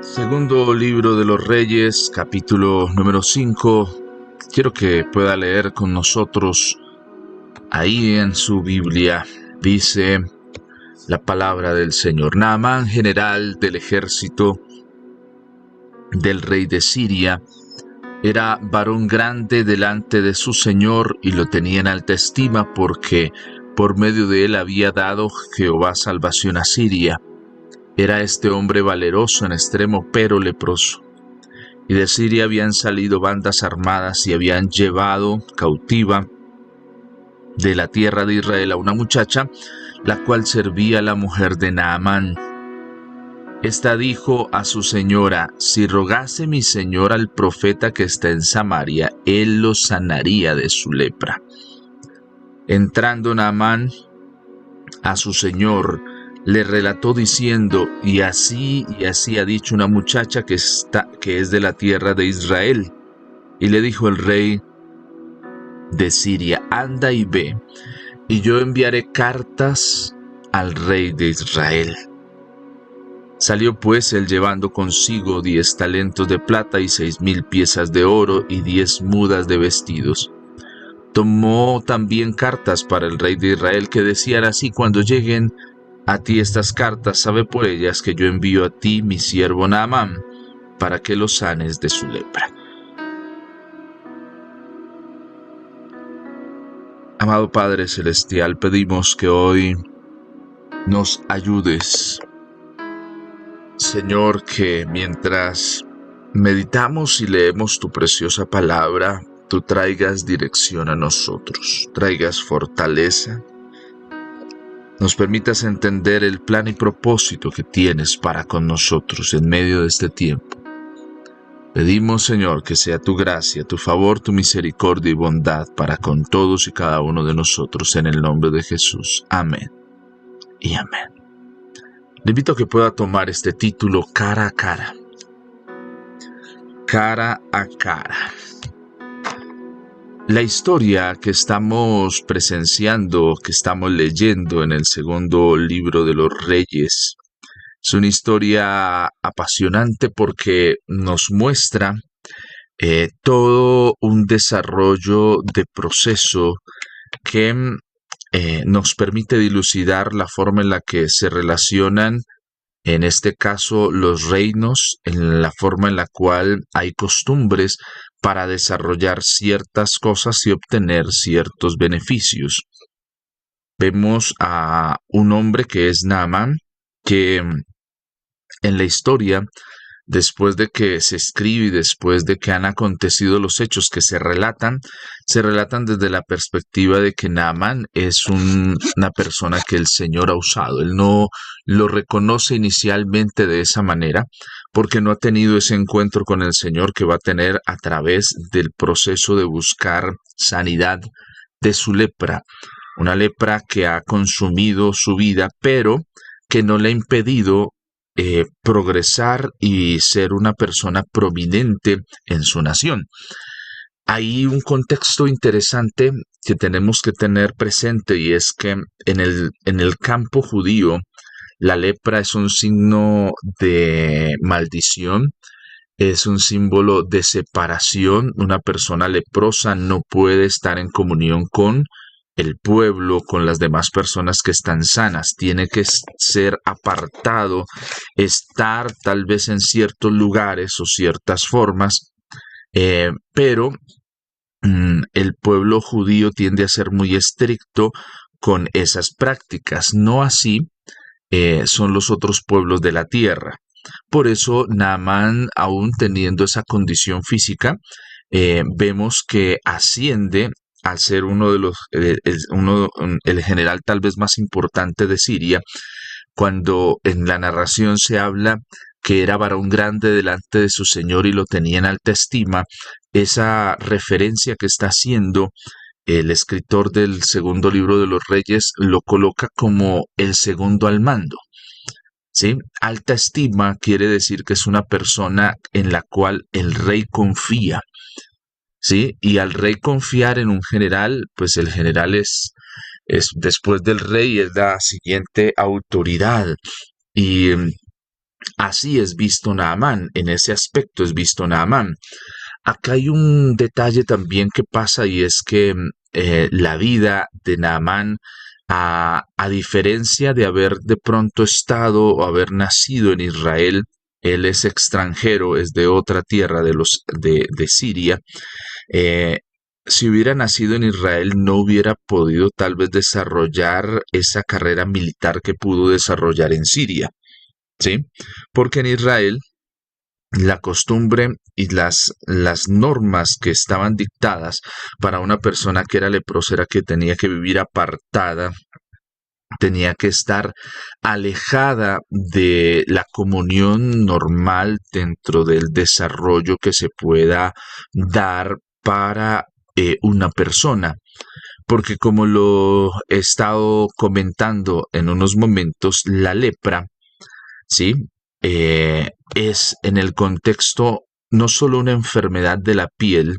Segundo libro de los Reyes, capítulo número 5. Quiero que pueda leer con nosotros ahí en su Biblia. Dice la palabra del Señor. Naamán, general del ejército del rey de Siria, era varón grande delante de su señor y lo tenía en alta estima porque por medio de él había dado Jehová salvación a Siria. Era este hombre valeroso en extremo, pero leproso. Y de Siria habían salido bandas armadas y habían llevado cautiva de la tierra de Israel a una muchacha, la cual servía a la mujer de Naamán. Esta dijo a su señora: si rogase mi señor al profeta que está en Samaria, él lo sanaría de su lepra. Entrando Naamán a su señor, le relató diciendo: y así ha dicho una muchacha que es de la tierra de Israel. Y le dijo el rey de Siria: anda y ve, y yo enviaré cartas al rey de Israel. Salió pues él llevando consigo 10 talentos de plata y 6,000 piezas de oro y 10 mudas de vestidos. Tomó también cartas para el rey de Israel que decían así: cuando lleguen a ti estas cartas, sabe por ellas que yo envío a ti mi siervo Naamán, para que lo sanes de su lepra. Amado Padre Celestial, pedimos que hoy nos ayudes. Señor, que mientras meditamos y leemos tu preciosa palabra, tú traigas dirección a nosotros, traigas fortaleza, nos permitas entender el plan y propósito que tienes para con nosotros en medio de este tiempo. Pedimos, Señor, que sea tu gracia, tu favor, tu misericordia y bondad para con todos y cada uno de nosotros, en el nombre de Jesús. Amén y amén. Le invito a que pueda tomar este título: Cara a cara. Cara a cara. La historia que estamos presenciando, que estamos leyendo en el segundo libro de los Reyes, es una historia apasionante porque nos muestra todo un desarrollo de proceso que nos permite dilucidar la forma en la que se relacionan, en este caso, los reinos, en la forma en la cual hay costumbres para desarrollar ciertas cosas y obtener ciertos beneficios. Vemos a un hombre que es Naamán, que en la historia, después de que se escribe y después de que han acontecido los hechos que se relatan desde la perspectiva de que Naamán es una persona que el Señor ha usado. Él no lo reconoce inicialmente de esa manera porque no ha tenido ese encuentro con el Señor que va a tener a través del proceso de buscar sanidad de su lepra. Una lepra que ha consumido su vida, pero que no le ha impedido progresar y ser una persona prominente en su nación. Hay un contexto interesante que tenemos que tener presente, y es que en el campo judío la lepra es un signo de maldición, es un símbolo de separación. Una persona leprosa no puede estar en comunión con el pueblo, con las demás personas que están sanas. Tiene que ser apartado, estar tal vez en ciertos lugares o ciertas formas, pero el pueblo judío tiende a ser muy estricto con esas prácticas. No así son los otros pueblos de la tierra. Por eso Naamán, aún teniendo esa condición física, vemos que asciende al ser uno de los el general tal vez más importante de Siria, cuando en la narración se habla que era varón grande delante de su señor y lo tenía en alta estima. Esa referencia que está haciendo el escritor del segundo libro de los Reyes lo coloca como el segundo al mando. ¿sí? Alta estima quiere decir que es una persona en la cual el rey confía, ¿sí? Y al rey confiar en un general, pues el general es después del rey, es la siguiente autoridad. Y así es visto Naamán, en ese aspecto es visto Naamán. Acá hay un detalle también que pasa y es que la vida de Naamán, a diferencia de haber de pronto estado o haber nacido en Israel, él es extranjero, es de otra tierra, de Siria. eh, si hubiera nacido en Israel, no hubiera podido tal vez desarrollar esa carrera militar que pudo desarrollar en Siria, ¿sí? Porque en Israel la costumbre y las normas que estaban dictadas para una persona que era leprosa era que tenía que vivir apartada, tenía que estar alejada de la comunión normal dentro del desarrollo que se pueda dar para una persona. Porque como lo he estado comentando en unos momentos, la lepra, ¿sí? Es en el contexto no solo una enfermedad de la piel,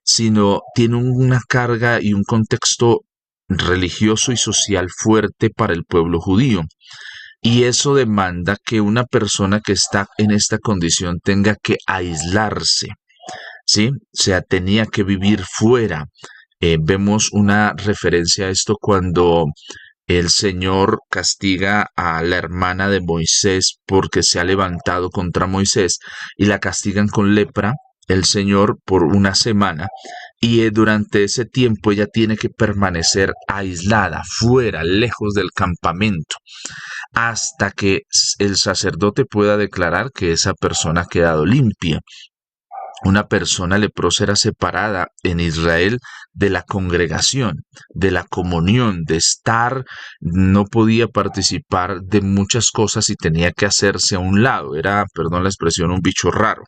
sino tiene una carga y un contexto religioso y social fuerte para el pueblo judío. Y eso demanda que una persona que está en esta condición tenga que aislarse, ¿sí? O sea, tenía que vivir fuera. Vemos una referencia a esto cuando el Señor castiga a la hermana de Moisés porque se ha levantado contra Moisés y la castigan con lepra, el Señor, por una semana. Y durante ese tiempo ella tiene que permanecer aislada, fuera, lejos del campamento, hasta que el sacerdote pueda declarar que esa persona ha quedado limpia. Una persona leprosa era separada en Israel de la congregación, de la comunión, de estar, no podía participar de muchas cosas y tenía que hacerse a un lado. Era, perdón la expresión, un bicho raro,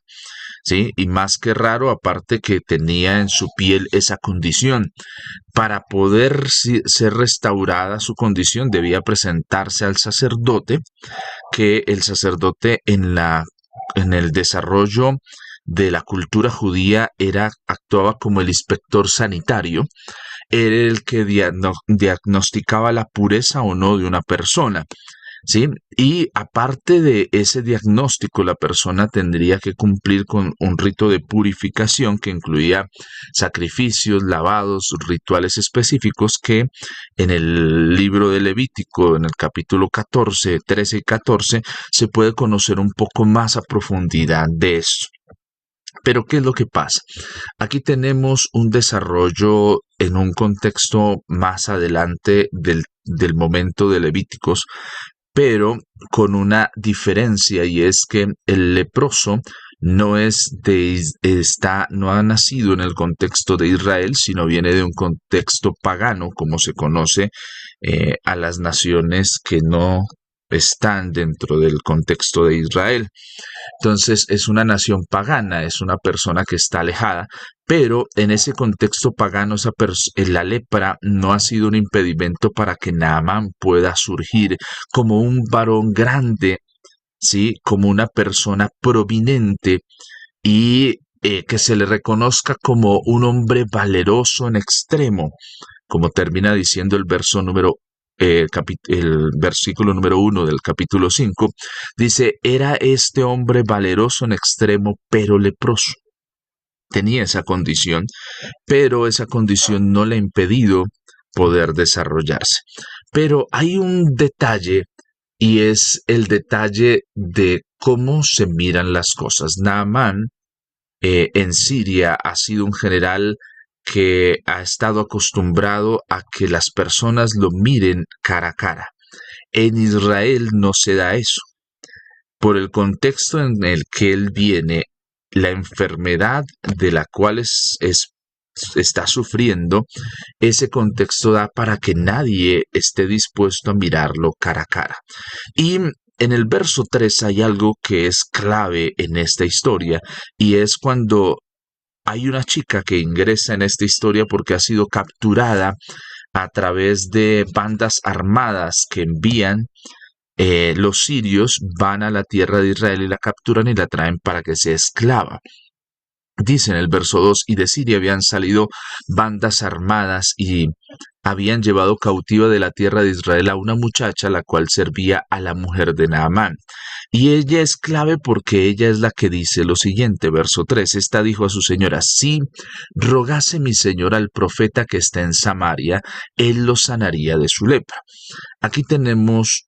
¿sí? Y más que raro, aparte que tenía en su piel esa condición. Para poder ser restaurada su condición, debía presentarse al sacerdote, que el sacerdote en el desarrollo de la cultura judía actuaba como el inspector sanitario, era el que diagnosticaba la pureza o no de una persona, ¿sí? Y aparte de ese diagnóstico, la persona tendría que cumplir con un rito de purificación que incluía sacrificios, lavados, rituales específicos que en el libro de Levítico, en el capítulo 14, 13 y 14, se puede conocer un poco más a profundidad de esto. Pero ¿qué es lo que pasa? Aquí tenemos un desarrollo en un contexto más adelante del momento de Levíticos, pero con una diferencia, y es que el leproso no ha nacido en el contexto de Israel, sino viene de un contexto pagano, como se conoce a las naciones que no están dentro del contexto de Israel. Entonces es una nación pagana, es una persona que está alejada, pero en ese contexto pagano la lepra no ha sido un impedimento para que Naamán pueda surgir como un varón grande, ¿sí? Como una persona prominente y que se le reconozca como un hombre valeroso en extremo, como termina diciendo el versículo número 1 del capítulo 5, dice, era este hombre valeroso en extremo, pero leproso. Tenía esa condición, pero esa condición no le ha impedido poder desarrollarse. Pero hay un detalle y es el detalle de cómo se miran las cosas. Naamán en Siria ha sido un general que ha estado acostumbrado a que las personas lo miren cara a cara. En Israel no se da eso. Por el contexto en el que él viene, la enfermedad de la cual está sufriendo, ese contexto da para que nadie esté dispuesto a mirarlo cara a cara. Y en el verso 3 hay algo que es clave en esta historia, y es cuando hay una chica que ingresa en esta historia porque ha sido capturada a través de bandas armadas que envían los sirios van a la tierra de Israel y la capturan y la traen para que sea esclava. Dice en el verso 2, y de Siria habían salido bandas armadas y habían llevado cautiva de la tierra de Israel a una muchacha, la cual servía a la mujer de Naamán. Y ella es clave porque ella es la que dice lo siguiente, verso 3, esta dijo a su señora, si rogase mi señor al profeta que está en Samaria, él lo sanaría de su lepra. Aquí tenemos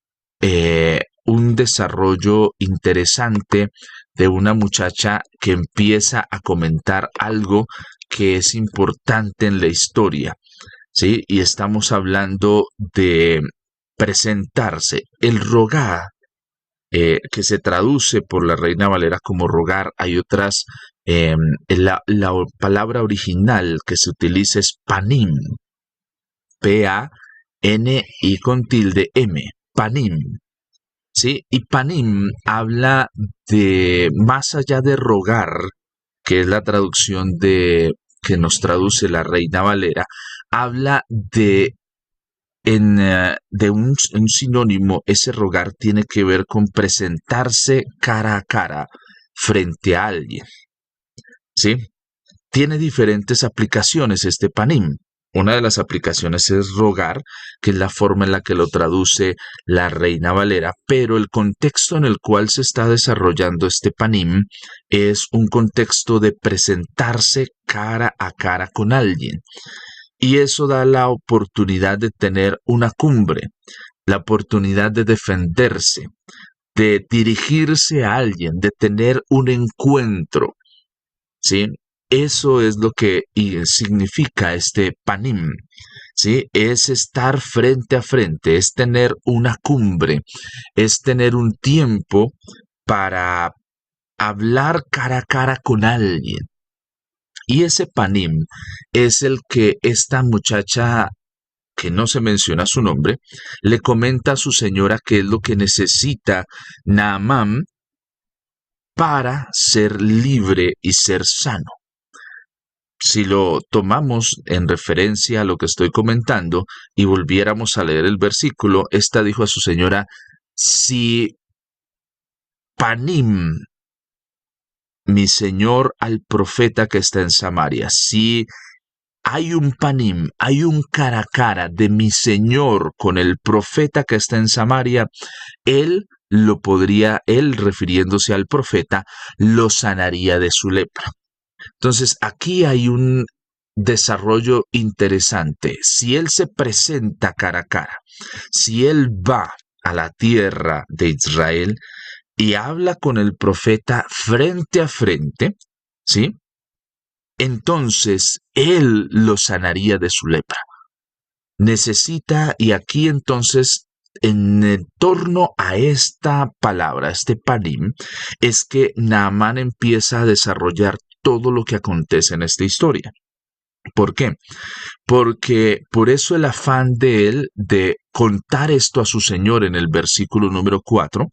un desarrollo interesante de una muchacha que empieza a comentar algo que es importante en la historia, ¿sí? Y estamos hablando de presentarse. El rogar, que se traduce por la Reina Valera como rogar, hay otras, la palabra original que se utiliza es panim, P-A-N-I con tilde M, panim. ¿Sí? Y panim habla de, más allá de rogar, que es la traducción de que nos traduce la Reina Valera, habla de un sinónimo. Ese rogar tiene que ver con presentarse cara a cara frente a alguien, ¿sí? Tiene diferentes aplicaciones este panim. Una de las aplicaciones es rogar, que es la forma en la que lo traduce la Reina Valera, pero el contexto en el cual se está desarrollando este panim es un contexto de presentarse cara a cara con alguien. Y eso da la oportunidad de tener una cumbre, la oportunidad de defenderse, de dirigirse a alguien, de tener un encuentro, ¿sí? Eso es lo que significa este panim, ¿sí? Es estar frente a frente, es tener una cumbre, es tener un tiempo para hablar cara a cara con alguien. Y ese panim es el que esta muchacha, que no se menciona su nombre, le comenta a su señora que es lo que necesita Naamán para ser libre y ser sano. Si lo tomamos en referencia a lo que estoy comentando y volviéramos a leer el versículo, esta dijo a su señora, si panim, mi señor al profeta que está en Samaria, si hay un panim, hay un cara a cara de mi señor con el profeta que está en Samaria, él lo podría, él refiriéndose al profeta, lo sanaría de su lepra. Entonces, aquí hay un desarrollo interesante. Si él se presenta cara a cara, si él va a la tierra de Israel y habla con el profeta frente a frente, ¿sí? Entonces, él lo sanaría de su lepra. Necesita, y aquí entonces, en torno a esta palabra, este panim, es que Naamán empieza a desarrollar todo lo que acontece en esta historia. ¿Por qué? Porque por eso el afán de él de contar esto a su señor en el versículo número 4,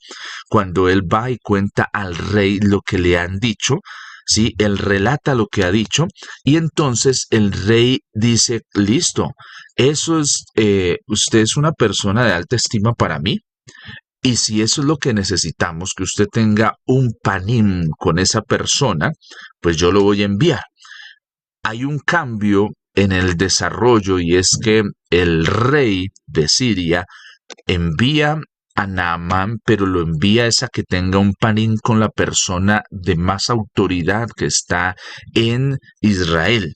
cuando él va y cuenta al rey lo que le han dicho, ¿sí? Él relata lo que ha dicho y entonces el rey dice, listo, eso es, usted es una persona de alta estima para mí, y si eso es lo que necesitamos, que usted tenga un panim con esa persona, pues yo lo voy a enviar. Hay un cambio en el desarrollo y es que el rey de Siria envía a Naamán, pero lo envía es a que tenga un panim con la persona de más autoridad que está en Israel,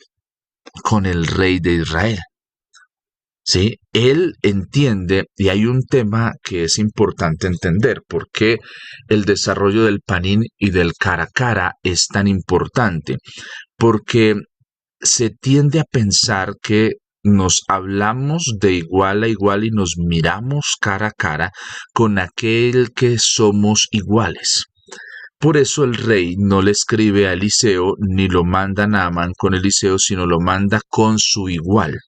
con el rey de Israel. ¿Sí? Él entiende, y hay un tema que es importante entender, por qué el desarrollo del panim y del cara a cara es tan importante, porque se tiende a pensar que nos hablamos de igual a igual y nos miramos cara a cara con aquel que somos iguales. Por eso el rey no le escribe a Eliseo ni lo manda a Naamán con Eliseo, sino lo manda con su igual.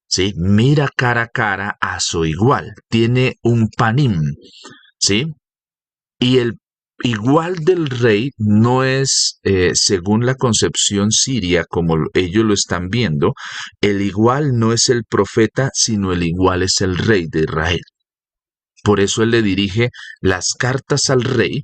¿Sí? Mira cara a cara a su igual. Tiene un panim. ¿Sí? Y el igual del rey no es, según la concepción siria, como ellos lo están viendo, el igual no es el profeta, sino el igual es el rey de Israel. Por eso él le dirige las cartas al rey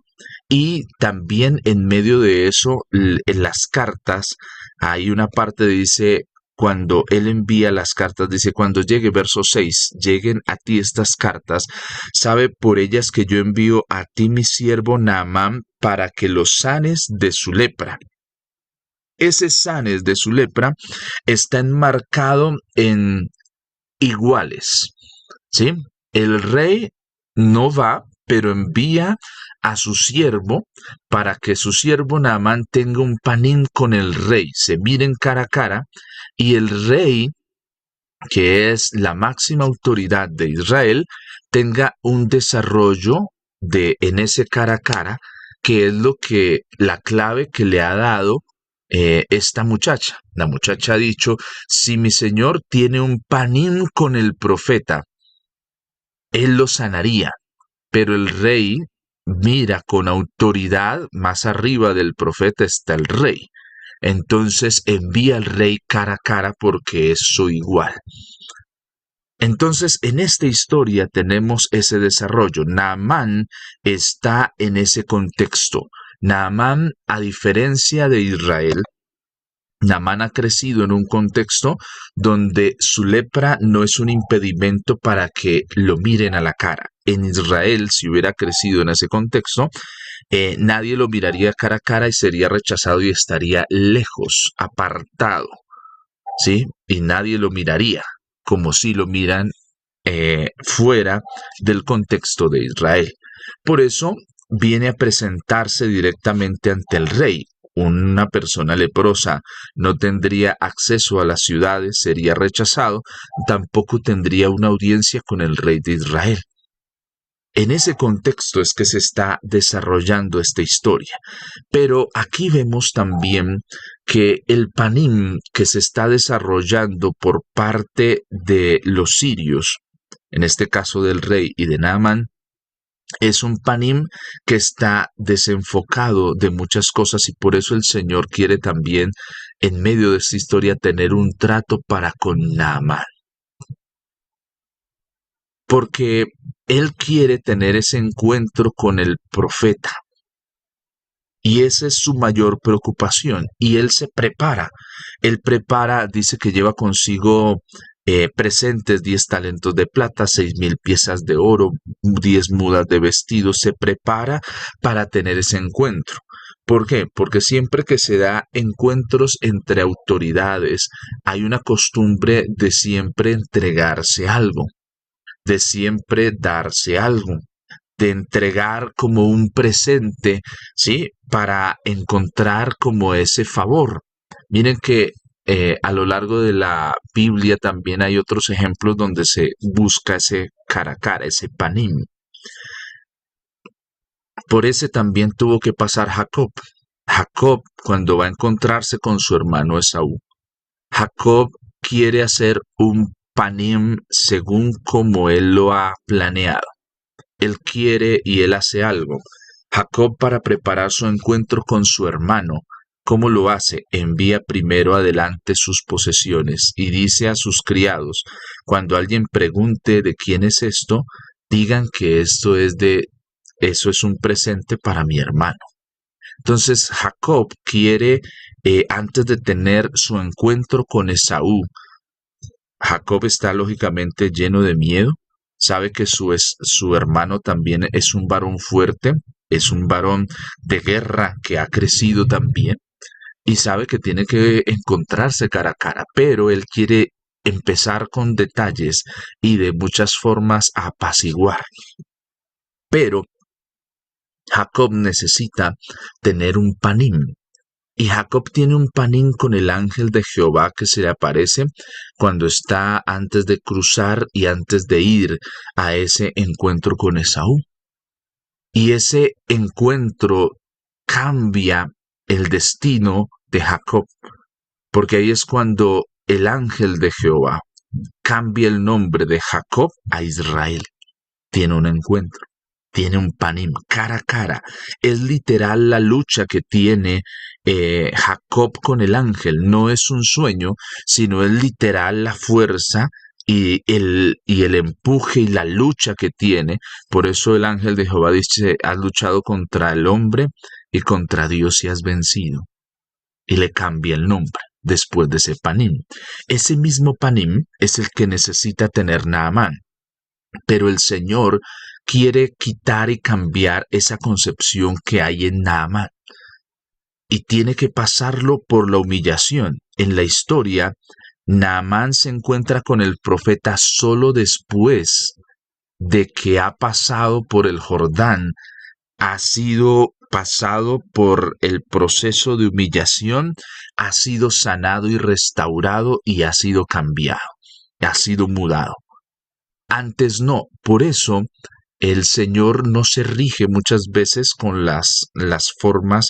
y también en medio de eso, en las cartas, hay una parte que dice, cuando él envía las cartas, dice, cuando llegue, verso 6, lleguen a ti estas cartas, sabe por ellas que yo envío a ti mi siervo Naamán para que lo sanes de su lepra. Ese sanes de su lepra está enmarcado en iguales, ¿sí? El rey no va, pero envía a su siervo para que su siervo Naamán tenga un panín con el rey, se miren cara a cara, y el rey, que es la máxima autoridad de Israel, tenga un desarrollo en ese cara a cara, que es la clave que le ha dado esta muchacha. La muchacha ha dicho, si mi señor tiene un panín con el profeta, él lo sanaría, pero el rey mira con autoridad, más arriba del profeta está el rey. Entonces envía al rey cara a cara porque es su igual. Entonces, en esta historia tenemos ese desarrollo. Naamán está en ese contexto. Naamán, a diferencia de Israel, Naamán ha crecido en un contexto donde su lepra no es un impedimento para que lo miren a la cara. En Israel, si hubiera crecido en ese contexto, nadie lo miraría cara a cara y sería rechazado y estaría lejos, apartado, ¿sí? Y nadie lo miraría, como si lo miran fuera del contexto de Israel. Por eso viene a presentarse directamente ante el rey. Una persona leprosa no tendría acceso a las ciudades, sería rechazado, tampoco tendría una audiencia con el rey de Israel. En ese contexto es que se está desarrollando esta historia. Pero aquí vemos también que el panim que se está desarrollando por parte de los sirios, en este caso del rey y de Naamán, es un panim que está desenfocado de muchas cosas y por eso el Señor quiere también en medio de esta historia tener un trato para con Naamán. Porque él quiere tener ese encuentro con el profeta. Y esa es su mayor preocupación. Y él se prepara. Él prepara, dice que lleva consigo presentes 10 talentos de plata, 6,000 piezas de oro, 10 mudas de vestido. Se prepara para tener ese encuentro. ¿Por qué? Porque siempre que se da encuentros entre autoridades, hay una costumbre de siempre entregarse algo, de siempre darse algo, de entregar como un presente, ¿sí? Para encontrar como ese favor. Miren que a lo largo de la Biblia también hay otros ejemplos donde se busca ese cara a cara, ese panim. Por ese también tuvo que pasar Jacob. Jacob, cuando va a encontrarse con su hermano Esaú, Jacob quiere hacer un panim según como él lo ha planeado. Él quiere y él hace algo. Jacob, para preparar su encuentro con su hermano, ¿cómo lo hace? Envía primero adelante sus posesiones y dice a sus criados, cuando alguien pregunte de quién es esto, digan que eso es un presente para mi hermano. Entonces Jacob quiere, antes de tener su encuentro con Esaú, Jacob está lógicamente lleno de miedo, sabe que su hermano también es un varón fuerte, es un varón de guerra que ha crecido también y sabe que tiene que encontrarse cara a cara, pero él quiere empezar con detalles y de muchas formas apaciguar. Pero Jacob necesita tener un panim. Y Jacob tiene un panín con el ángel de Jehová que se le aparece cuando está antes de cruzar y antes de ir a ese encuentro con Esaú. Y ese encuentro cambia el destino de Jacob, porque ahí es cuando el ángel de Jehová cambia el nombre de Jacob a Israel. Tiene un encuentro. Tiene un panim cara a cara. Es literal la lucha que tiene Jacob con el ángel. No es un sueño, sino es literal la fuerza y el empuje y la lucha que tiene. Por eso el ángel de Jehová dice, has luchado contra el hombre y contra Dios y has vencido. Y le cambia el nombre después de ese Panim. Ese mismo Panim es el que necesita tener Naamán. Pero el Señor quiere quitar y cambiar esa concepción que hay en Naamán. Y tiene que pasarlo por la humillación. En la historia, Naamán se encuentra con el profeta solo después de que ha pasado por el Jordán, ha sido pasado por el proceso de humillación, ha sido sanado y restaurado y ha sido cambiado, ha sido mudado. Antes no, por eso el Señor no se rige muchas veces con las formas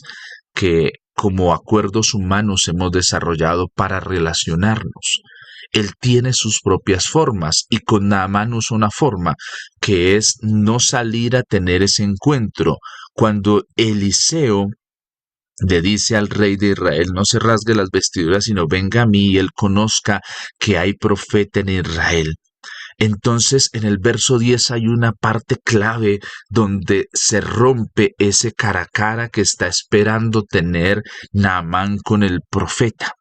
que como acuerdos humanos hemos desarrollado para relacionarnos. Él tiene sus propias formas y con Naamán usa una forma que es no salir a tener ese encuentro. Cuando Eliseo le dice al rey de Israel, no se rasgue las vestiduras, sino venga a mí y él conozca que hay profeta en Israel. Entonces en el verso 10 hay una parte clave donde se rompe ese cara a cara que está esperando tener Naamán con el profeta.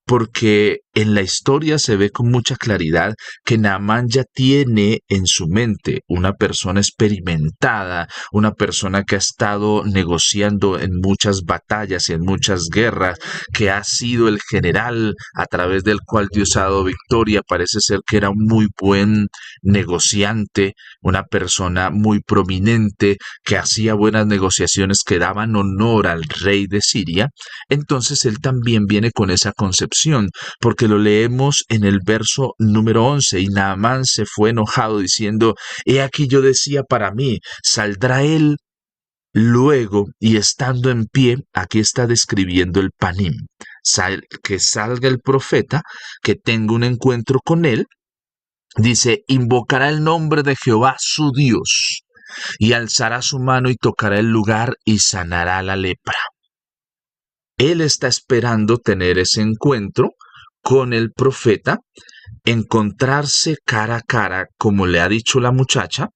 Porque en la historia se ve con mucha claridad que Naamán ya tiene en su mente una persona experimentada, una persona que ha estado negociando en muchas batallas y en muchas guerras, que ha sido el general a través del cual Dios ha dado victoria. Parece ser que era un muy buen negociante, una persona muy prominente, que hacía buenas negociaciones que daban honor al rey de Siria. Entonces él también viene con esa concepción, porque lo leemos en el verso número 11, y Naamán se fue enojado diciendo, he aquí yo decía para mí, saldrá él luego y estando en pie, aquí está describiendo el Panim, que salga el profeta, que tenga un encuentro con él, dice, invocará el nombre de Jehová su Dios, y alzará su mano y tocará el lugar y sanará la lepra. Él está esperando tener ese encuentro con el profeta, encontrarse cara a cara, como le ha dicho la muchacha,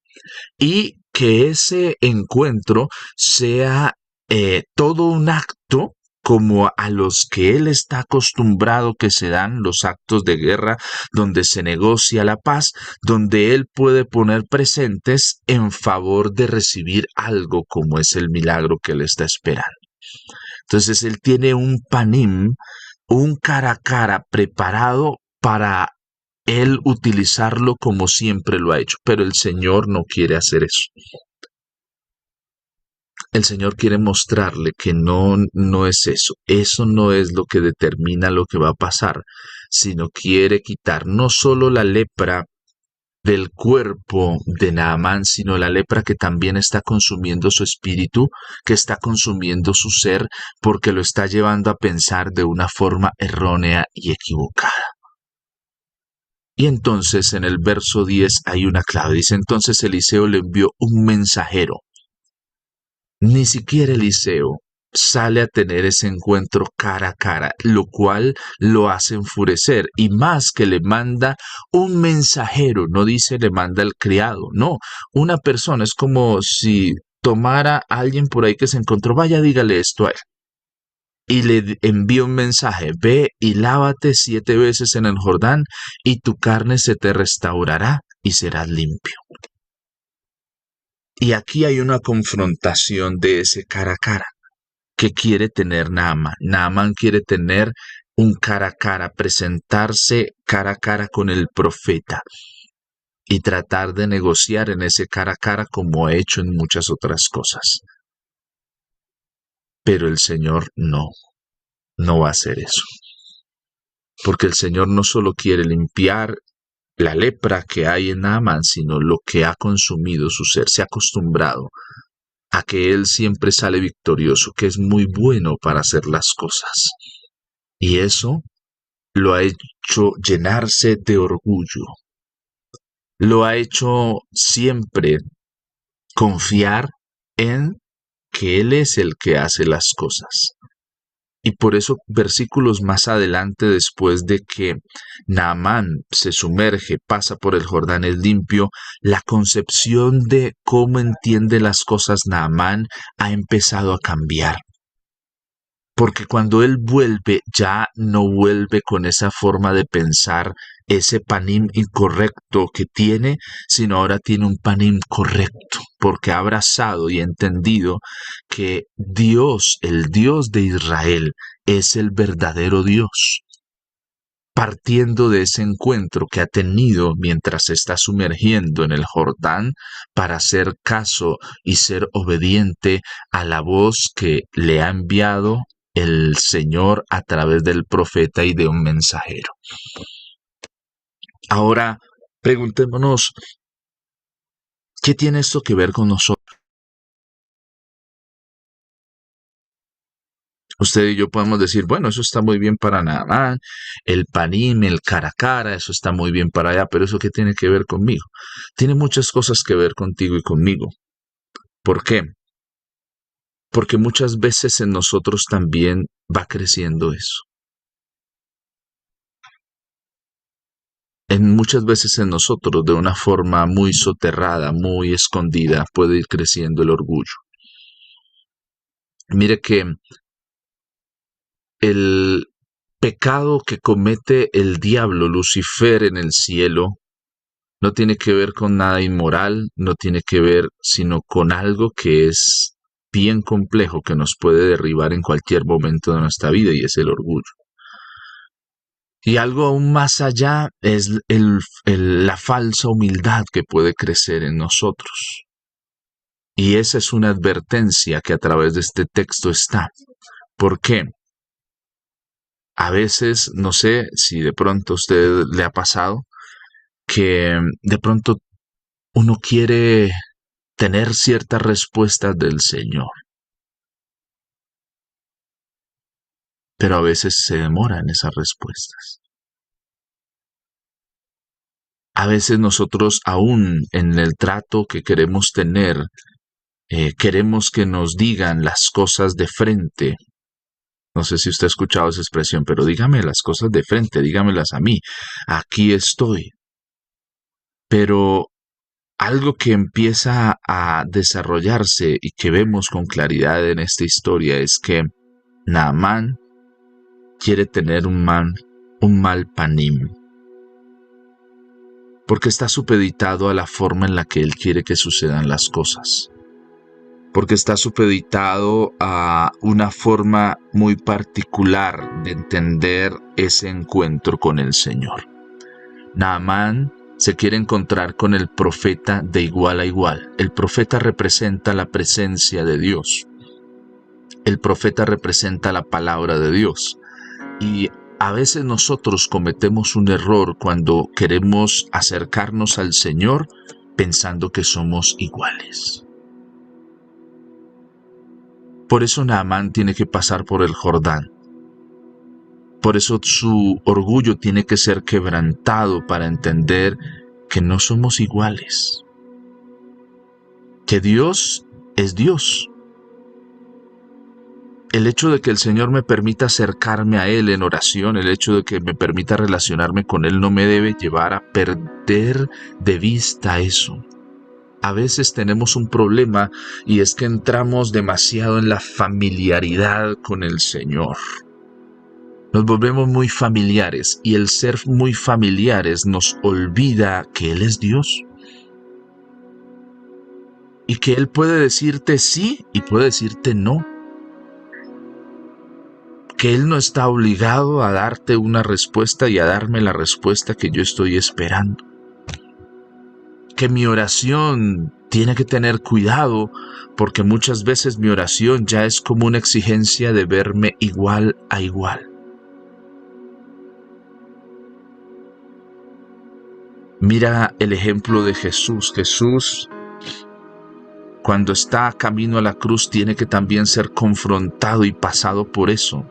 y que ese encuentro sea todo un acto como a los que él está acostumbrado que se dan los actos de guerra, donde se negocia la paz, donde él puede poner presentes en favor de recibir algo como es el milagro que él está esperando. Entonces él tiene un panim, un cara a cara preparado para él utilizarlo como siempre lo ha hecho, pero el Señor no quiere hacer eso. El Señor quiere mostrarle que no es eso. Eso no es lo que determina lo que va a pasar, sino quiere quitar no solo la lepra del cuerpo de Naamán, sino la lepra que también está consumiendo su espíritu, que está consumiendo su ser, porque lo está llevando a pensar de una forma errónea y equivocada. Y entonces en el verso 10 hay una clave. Dice, entonces Eliseo le envió un mensajero. Ni siquiera Eliseo sale a tener ese encuentro cara a cara, lo cual lo hace enfurecer. Y más que le manda un mensajero, no dice le manda el criado, no, una persona. Es como si tomara a alguien por ahí que se encontró, vaya, dígale esto a él. Y le envía un mensaje, ve y lávate 7 veces en el Jordán y tu carne se te restaurará y serás limpio. Y aquí hay una confrontación de ese cara a cara que quiere tener Naamán. Naamán quiere tener un cara a cara, presentarse cara a cara con el profeta y tratar de negociar en ese cara a cara como ha hecho en muchas otras cosas. Pero el Señor no va a hacer eso. Porque el Señor no solo quiere limpiar la lepra que hay en Naamán, sino lo que ha consumido su ser. Se ha acostumbrado a que él siempre sale victorioso, que es muy bueno para hacer las cosas. Y eso lo ha hecho llenarse de orgullo. Lo ha hecho siempre confiar en que él es el que hace las cosas. Y por eso versículos más adelante, después de que Naamán se sumerge, pasa por el Jordán, es limpio, la concepción de cómo entiende las cosas Naamán ha empezado a cambiar. Porque cuando él vuelve, ya no vuelve con esa forma de pensar, ese panim incorrecto que tiene, sino ahora tiene un panim correcto, porque ha abrazado y entendido que Dios, el Dios de Israel, es el verdadero Dios. Partiendo de ese encuentro que ha tenido mientras se está sumergiendo en el Jordán para hacer caso y ser obediente a la voz que le ha enviado el Señor a través del profeta y de un mensajero. Ahora, preguntémonos, ¿qué tiene esto que ver con nosotros? Usted y yo podemos decir, bueno, eso está muy bien para Naamán, el panim, el cara a cara, eso está muy bien para allá, pero ¿eso qué tiene que ver conmigo? Tiene muchas cosas que ver contigo y conmigo. ¿Por qué? Porque muchas veces en nosotros también va creciendo eso. Muchas veces en nosotros, de una forma muy soterrada, muy escondida, puede ir creciendo el orgullo. Mire que el pecado que comete el diablo, Lucifer, en el cielo, no tiene que ver con nada inmoral, no tiene que ver sino con algo que es bien complejo, que nos puede derribar en cualquier momento de nuestra vida, y es el orgullo. Y algo aún más allá es la falsa humildad que puede crecer en nosotros. Y esa es una advertencia que a través de este texto está. ¿Por qué? A veces, no sé si de pronto a usted le ha pasado, que de pronto uno quiere tener ciertas respuestas del Señor, pero a veces se demoran esas respuestas. A veces nosotros, aún en el trato que queremos tener, queremos que nos digan las cosas de frente. No sé si usted ha escuchado esa expresión, pero dígame las cosas de frente, dígamelas a mí. Aquí estoy. Pero algo que empieza a desarrollarse y que vemos con claridad en esta historia es que Naamán quiere tener un mal panim, porque está supeditado a la forma en la que él quiere que sucedan las cosas, porque está supeditado a una forma muy particular de entender ese encuentro con el Señor. Naamán se quiere encontrar con el profeta de igual a igual. El profeta representa la presencia de Dios. El profeta representa la palabra de Dios. Y a veces nosotros cometemos un error cuando queremos acercarnos al Señor pensando que somos iguales. Por eso Naamán tiene que pasar por el Jordán. Por eso su orgullo tiene que ser quebrantado para entender que no somos iguales. Que Dios es Dios. El hecho de que el Señor me permita acercarme a Él en oración, el hecho de que me permita relacionarme con Él no me debe llevar a perder de vista eso. A veces tenemos un problema y es que entramos demasiado en la familiaridad con el Señor. Nos volvemos muy familiares y el ser muy familiares nos olvida que Él es Dios. Y que Él puede decirte sí y puede decirte no. Que Él no está obligado a darte una respuesta y a darme la respuesta que yo estoy esperando. Que mi oración tiene que tener cuidado porque muchas veces mi oración ya es como una exigencia de verme igual a igual. Mira el ejemplo de Jesús. Jesús, cuando está camino a la cruz, tiene que también ser confrontado y pasado por eso.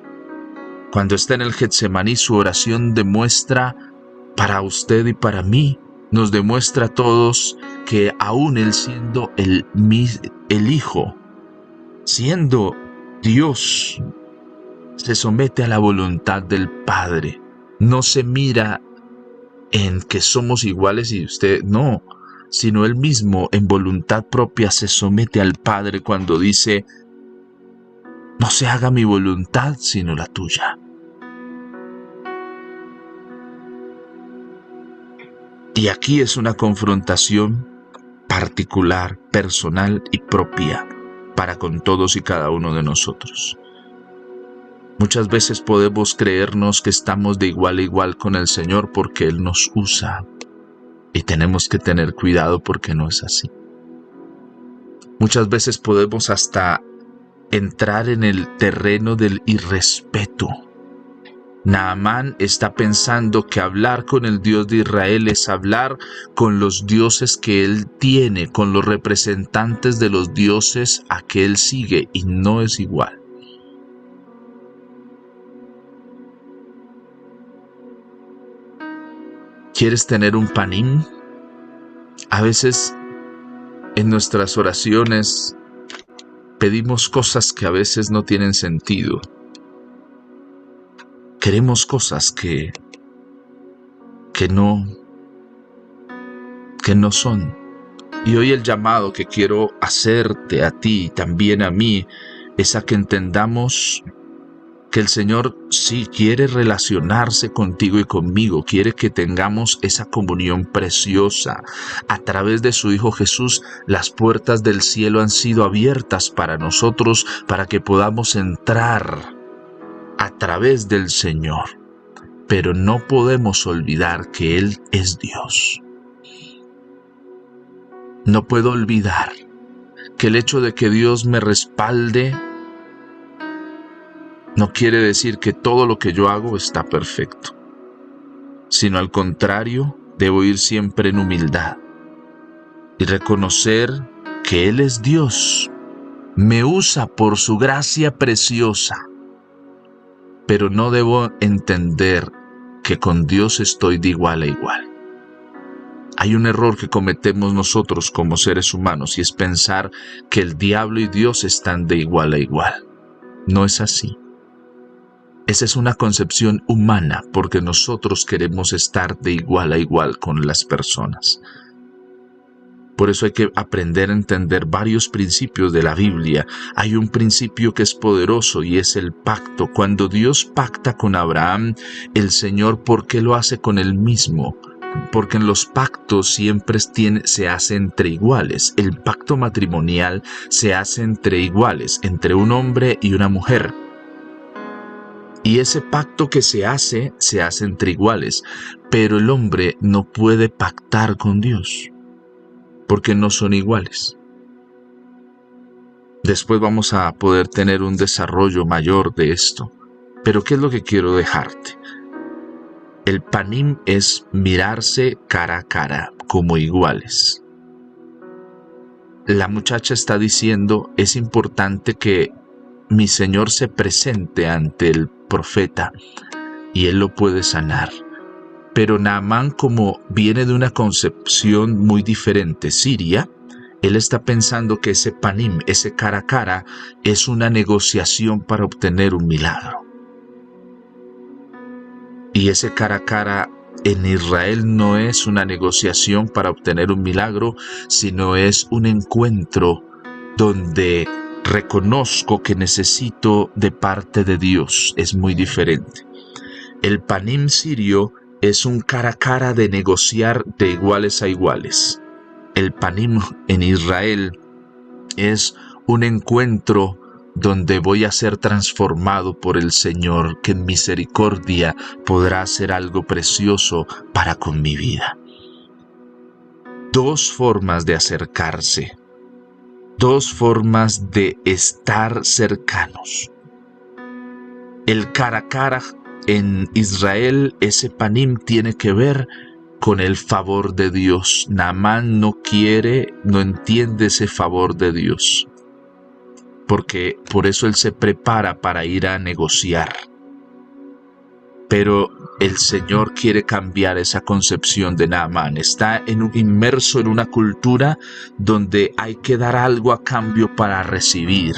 Cuando está en el Getsemaní, su oración demuestra para usted y para mí, nos demuestra a todos que aún Él siendo el Hijo, siendo Dios, se somete a la voluntad del Padre. No se mira en que somos iguales y usted no, sino él mismo en voluntad propia se somete al Padre cuando dice: no se haga mi voluntad sino la tuya. Y aquí es una confrontación particular, personal y propia para con todos y cada uno de nosotros. Muchas veces podemos creernos que estamos de igual a igual con el Señor porque Él nos usa, y tenemos que tener cuidado porque no es así. Muchas veces podemos hasta entrar en el terreno del irrespeto. Naamán está pensando que hablar con el Dios de Israel es hablar con los dioses que él tiene, con los representantes de los dioses a que él sigue, y no es igual. ¿Quieres tener un panim? A veces en nuestras oraciones pedimos cosas que a veces no tienen sentido. Queremos cosas que no son. Y hoy el llamado que quiero hacerte a ti y también a mí es a que entendamos que el Señor sí quiere relacionarse contigo y conmigo, quiere que tengamos esa comunión preciosa. A través de su Hijo Jesús, las puertas del cielo han sido abiertas para nosotros, para que podamos entrar a través del Señor. Pero no podemos olvidar que Él es Dios. No puedo olvidar que el hecho de que Dios me respalde no quiere decir que todo lo que yo hago está perfecto, sino al contrario, debo ir siempre en humildad y reconocer que Él es Dios, me usa por su gracia preciosa, pero no debo entender que con Dios estoy de igual a igual. Hay un error que cometemos nosotros como seres humanos y es pensar que el diablo y Dios están de igual a igual. No es así. Esa es una concepción humana porque nosotros queremos estar de igual a igual con las personas. Por eso hay que aprender a entender varios principios de la Biblia. Hay un principio que es poderoso y es el pacto. Cuando Dios pacta con Abraham, el Señor, ¿por qué lo hace con él mismo? Porque en los pactos siempre se hace entre iguales. El pacto matrimonial se hace entre iguales, entre un hombre y una mujer. Y ese pacto que se hace entre iguales. Pero el hombre no puede pactar con Dios, porque no son iguales. Después vamos a poder tener un desarrollo mayor de esto. Pero ¿qué es lo que quiero dejarte? El panim es mirarse cara a cara, como iguales. La muchacha está diciendo, es importante que mi Señor se presente ante el profeta y él lo puede sanar. Pero Naamán, como viene de una concepción muy diferente, siria, él está pensando que ese panim, ese cara a cara, es una negociación para obtener un milagro. Y ese cara a cara en Israel no es una negociación para obtener un milagro, sino es un encuentro donde reconozco que necesito de parte de Dios. Es muy diferente. El panim sirio es un cara a cara de negociar de iguales a iguales. El panim en Israel es un encuentro donde voy a ser transformado por el Señor, que en misericordia podrá hacer algo precioso para con mi vida. Dos formas de acercarse, dos formas de estar cercanos. El cara a cara en Israel, ese panim tiene que ver con el favor de Dios. Naamán no entiende ese favor de Dios, porque por eso él se prepara para ir a negociar. Pero el Señor quiere cambiar esa concepción de Naamán. Está inmerso en una cultura donde hay que dar algo a cambio para recibir.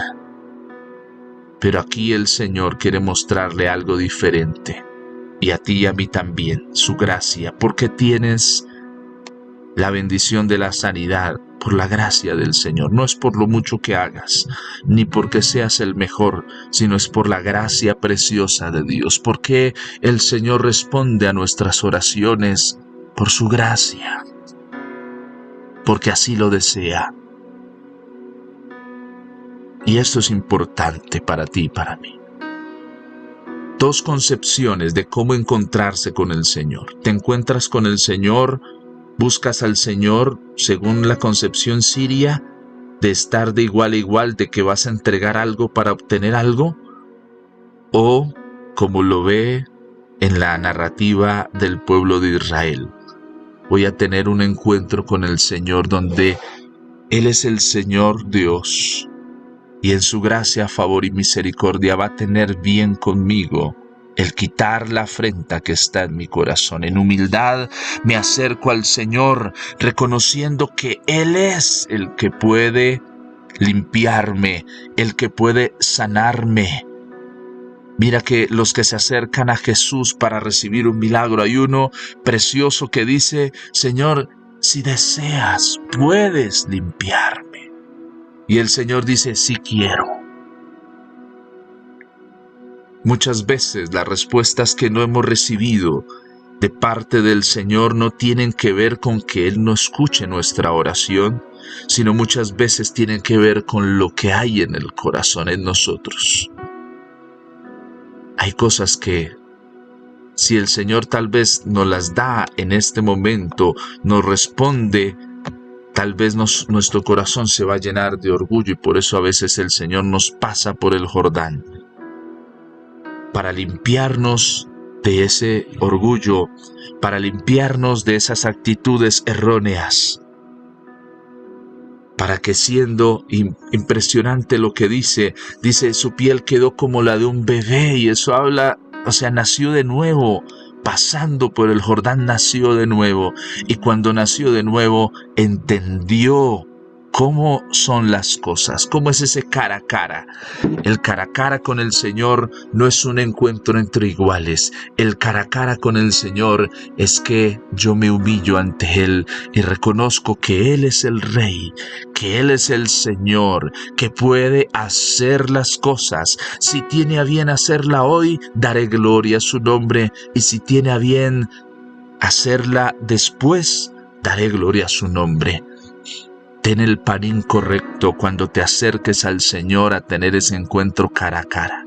Pero aquí el Señor quiere mostrarle algo diferente. Y a ti y a mí también, su gracia, porque tienes la bendición de la sanidad por la gracia del Señor. No es por lo mucho que hagas, ni porque seas el mejor, sino es por la gracia preciosa de Dios. Porque el Señor responde a nuestras oraciones por su gracia, porque así lo desea. Y esto es importante para ti y para mí. Dos concepciones de cómo encontrarse con el Señor. Te encuentras con el Señor, buscas al Señor según la concepción siria de estar de igual a igual, de que vas a entregar algo para obtener algo, o como lo ve en la narrativa del pueblo de Israel. Voy a tener un encuentro con el Señor donde Él es el Señor Dios, y en su gracia, favor y misericordia va a tener bien conmigo el quitar la afrenta que está en mi corazón. En humildad me acerco al Señor, reconociendo que Él es el que puede limpiarme, el que puede sanarme. Mira que los que se acercan a Jesús para recibir un milagro, hay uno precioso que dice: Señor, si deseas, puedes limpiarme. Y el Señor dice: sí quiero. Muchas veces las respuestas que no hemos recibido de parte del Señor no tienen que ver con que Él no escuche nuestra oración, sino muchas veces tienen que ver con lo que hay en el corazón en nosotros. Hay cosas que, si el Señor tal vez nos las da en este momento, nos responde, tal vez nuestro corazón se va a llenar de orgullo, y por eso a veces el Señor nos pasa por el Jordán, para limpiarnos de ese orgullo, para limpiarnos de esas actitudes erróneas, para que, siendo impresionante lo que dice, su piel quedó como la de un bebé, y eso habla, nació de nuevo. Pasando por el Jordán nació de nuevo, y cuando nació de nuevo entendió cómo son las cosas, cómo es ese cara a cara. El cara a cara con el Señor no es un encuentro entre iguales. El cara a cara con el Señor es que yo me humillo ante Él y reconozco que Él es el Rey, que Él es el Señor, que puede hacer las cosas. Si tiene a bien hacerla hoy, daré gloria a su nombre, y si tiene a bien hacerla después, daré gloria a su nombre. Ten el pan incorrecto cuando te acerques al Señor a tener ese encuentro cara a cara.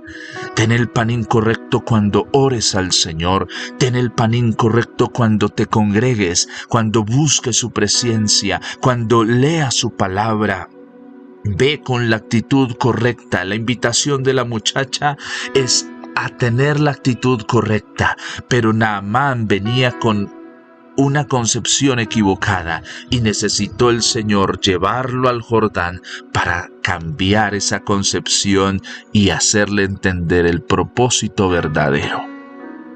Ten el pan incorrecto cuando ores al Señor. Ten el pan incorrecto cuando te congregues, cuando busques su presencia, cuando leas su palabra. Ve con la actitud correcta. La invitación de la muchacha es a tener la actitud correcta, pero Naamán venía con una concepción equivocada y necesitó el Señor llevarlo al Jordán para cambiar esa concepción y hacerle entender el propósito verdadero.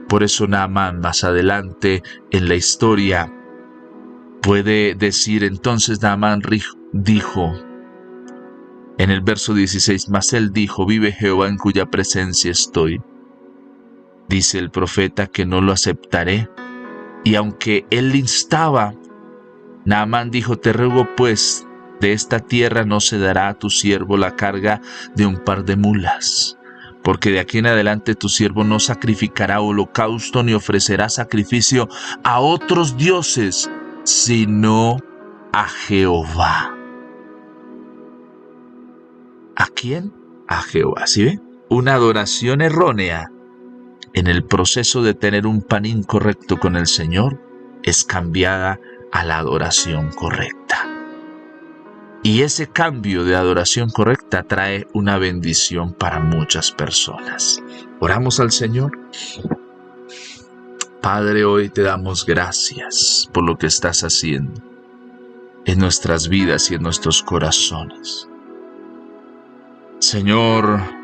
Por eso Naamán, más adelante en la historia, puede decir: entonces Naamán dijo en el verso 16: mas él dijo: vive Jehová en cuya presencia estoy. Dice el profeta que no lo aceptaré. Y aunque él le instaba, Naamán dijo: te ruego pues, de esta tierra no se dará a tu siervo la carga de un par de mulas, porque de aquí en adelante tu siervo no sacrificará holocausto ni ofrecerá sacrificio a otros dioses, sino a Jehová. ¿A quién? A Jehová. ¿Sí ve? Una adoración errónea en el proceso de tener un pan incorrecto con el Señor es cambiada a la adoración correcta. Y ese cambio de adoración correcta trae una bendición para muchas personas. Oramos al Señor. Padre, hoy te damos gracias por lo que estás haciendo en nuestras vidas y en nuestros corazones. Señor,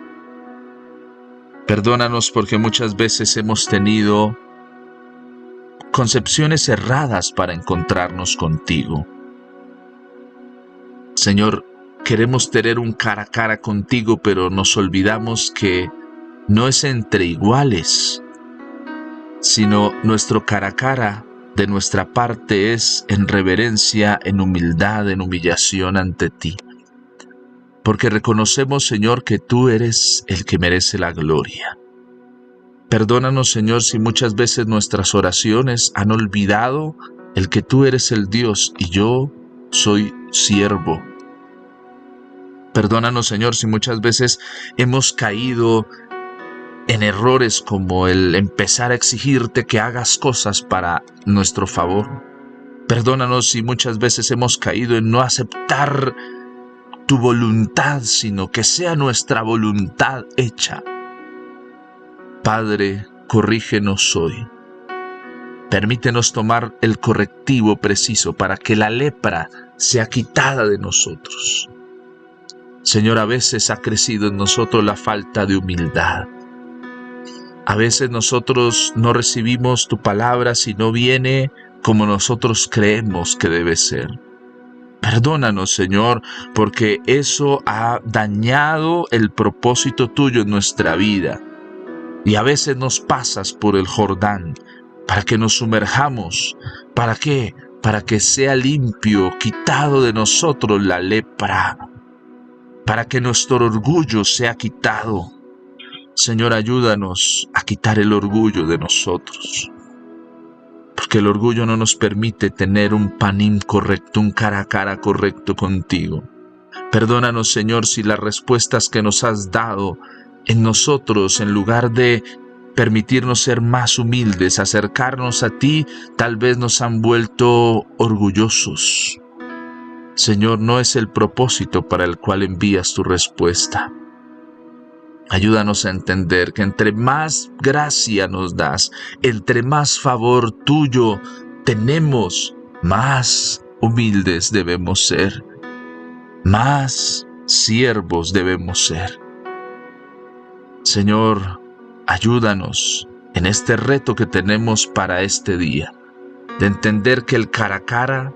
perdónanos porque muchas veces hemos tenido concepciones erradas para encontrarnos contigo. Señor, queremos tener un cara a cara contigo, pero nos olvidamos que no es entre iguales, sino nuestro cara a cara de nuestra parte es en reverencia, en humildad, en humillación ante ti. Porque reconocemos, Señor, que tú eres el que merece la gloria. Perdónanos, Señor, si muchas veces nuestras oraciones han olvidado el que tú eres el Dios y yo soy siervo. Perdónanos, Señor, si muchas veces hemos caído en errores como el empezar a exigirte que hagas cosas para nuestro favor. Perdónanos si muchas veces hemos caído en no aceptar tu voluntad, sino que sea nuestra voluntad hecha. Padre, corrígenos hoy. Permítenos tomar el correctivo preciso para que la lepra sea quitada de nosotros. Señor, a veces ha crecido en nosotros la falta de humildad. A veces nosotros no recibimos tu palabra si no viene como nosotros creemos que debe ser. Perdónanos, Señor, porque eso ha dañado el propósito tuyo en nuestra vida. Y a veces nos pasas por el Jordán para que nos sumerjamos. ¿Para qué? Para que sea limpio, quitado de nosotros la lepra. Para que nuestro orgullo sea quitado. Señor, ayúdanos a quitar el orgullo de nosotros. Porque el orgullo no nos permite tener un panín correcto, un cara a cara correcto contigo. Perdónanos, Señor, si las respuestas que nos has dado en nosotros, en lugar de permitirnos ser más humildes, acercarnos a ti, tal vez nos han vuelto orgullosos. Señor, no es el propósito para el cual envías tu respuesta. Ayúdanos a entender que entre más gracia nos das, entre más favor tuyo tenemos, más humildes debemos ser, más siervos debemos ser. Señor, ayúdanos en este reto que tenemos para este día, de entender que el cara a cara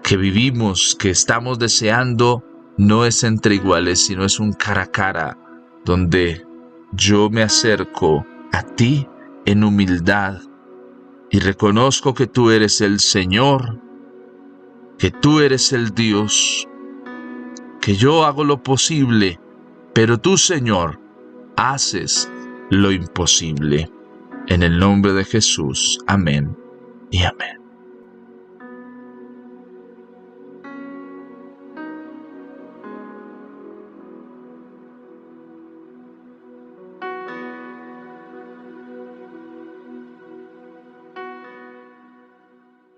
que vivimos, que estamos deseando, no es entre iguales, sino es un cara a cara donde yo me acerco a ti en humildad y reconozco que tú eres el Señor, que tú eres el Dios, que yo hago lo posible, pero tú, Señor, haces lo imposible. En el nombre de Jesús, amén y amén.